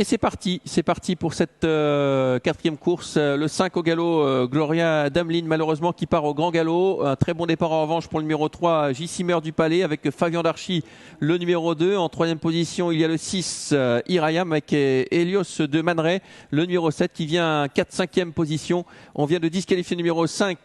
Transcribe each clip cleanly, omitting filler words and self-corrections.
Et c'est parti pour cette quatrième course. Le 5 au galop, Gloria Damelin malheureusement qui part au grand galop. Un très bon départ en revanche pour le numéro 3, J-Simmer du Palais avec Fabian Darchy, le numéro 2. En troisième position, il y a le 6, Irayam avec Helios de Man Ray, le numéro 7 qui vient 4-5e position. On vient de disqualifier le numéro 5,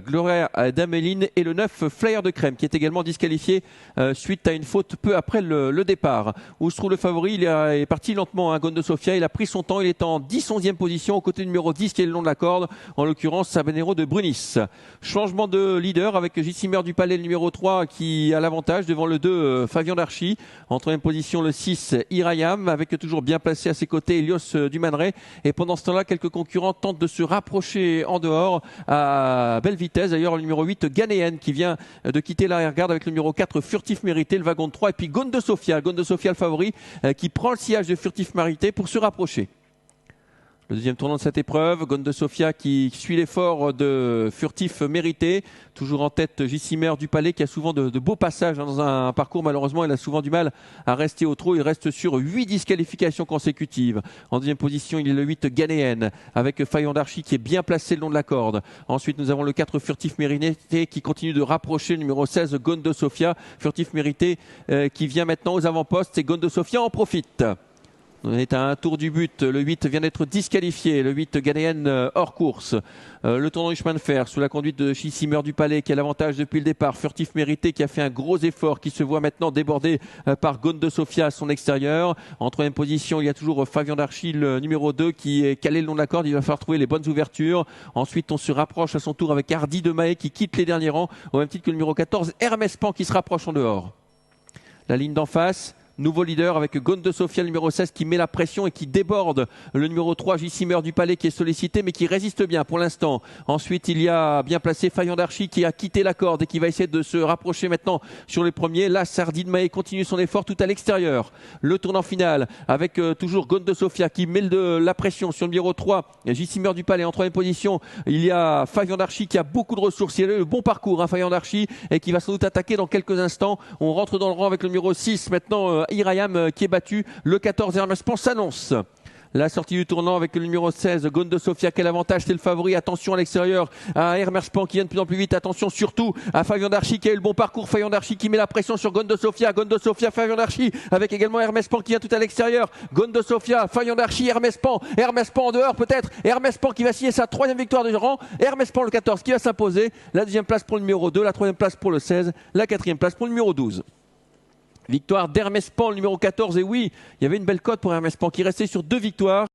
Gloria Damelin, et le 9, Flyer de Crème qui est également disqualifié suite à une faute peu après le départ. Où se trouve le favori? Il est parti lentement, Gondo Sofia, il a pris son temps, il est en 10-11e position au côté du numéro 10 qui est le long de la corde, en l'occurrence Sabanero de Brunis. Changement de leader avec J-Simmer du Palais, le numéro 3 qui a l'avantage devant le 2, Fabian Darchy. En troisième position le 6, Irayam, avec toujours bien placé à ses côtés Helios du Man Ray. Et pendant ce temps-là, quelques concurrents tentent de se rapprocher en dehors à belle vitesse. D'ailleurs, le numéro 8, Ghanéenne, qui vient de quitter l'arrière-garde avec le numéro 4, Furtif Mérité, le wagon de 3. Et puis Gondo Sofia le favori, qui prend le sillage de Furtif Mérité pour se rapprocher. Le deuxième tournant de cette épreuve, Gondo Sofia qui suit l'effort de Furtif Mérité. Toujours en tête J-Simmer du Palais qui a souvent de beaux passages dans un parcours. Malheureusement, il a souvent du mal à rester au trot. Il reste sur 8 disqualifications consécutives. En deuxième position, il est le 8 Ghanéenne avec Fabian Darchy qui est bien placé le long de la corde. Ensuite, nous avons le 4 Furtif Mérité qui continue de rapprocher le numéro 16 Gondo Sofia. Furtif Mérité qui vient maintenant aux avant-postes et Gondo Sofia en profite. On est à un tour du but. Le 8 vient d'être disqualifié. Le 8 Ghanéenne hors course. Le tournant du chemin de fer sous la conduite de J-Simmer du Palais qui a l'avantage depuis le départ. Furtif Mérité qui a fait un gros effort, qui se voit maintenant débordé par Gondo Sofia à son extérieur. En troisième position, il y a toujours Fabian Darchy, le numéro 2 qui est calé le long de la corde. Il va falloir trouver les bonnes ouvertures. Ensuite, on se rapproche à son tour avec Hardy de Mahé qui quitte les derniers rangs. Au même titre que le numéro 14, Hermès Pan qui se rapproche en dehors. La ligne d'en face. Nouveau leader avec Gondo Sofia, le numéro 16 qui met la pression et qui déborde le numéro 3, J-Simmer du Palais qui est sollicité mais qui résiste bien pour l'instant. Ensuite, il y a bien placé Fabian Darchy qui a quitté la corde et qui va essayer de se rapprocher maintenant sur les premiers. Là, Hardy de Mahé continue son effort tout à l'extérieur. Le tournant final avec toujours Gondo Sofia qui met de la pression sur le numéro 3, J-Simmer du Palais en troisième position. Il y a Fabian Darchy qui a beaucoup de ressources. Il a le bon parcours, Fabian Darchy, et qui va sans doute attaquer dans quelques instants. On rentre dans le rang avec le numéro 6 maintenant, Irayam qui est battu. Le 14 Hermès Pan s'annonce. La sortie du tournant avec le numéro 16, Gondo Sofia. Quel avantage, c'est le favori. Attention à l'extérieur à Hermès Pan qui vient de plus en plus vite. Attention surtout à Fabian Darchy qui a eu le bon parcours. Fabian Darchy qui met la pression sur Gondo Sofia. Gondo Sofia, Fabian Darchy avec également Hermès Pan qui vient tout à l'extérieur. Gondo Sofia, Fabian Darchy, Hermès Pan. Hermès Pan en dehors peut-être. Hermès Pan qui va signer sa troisième victoire de rang. Hermès Pan le 14 qui va s'imposer. La deuxième place pour le numéro 2. La troisième place pour le 16. La quatrième place pour le numéro 12. Victoire d'Hermès Pan, le numéro 14. Et oui, il y avait une belle cote pour Hermès Pan qui restait sur 2 victoires.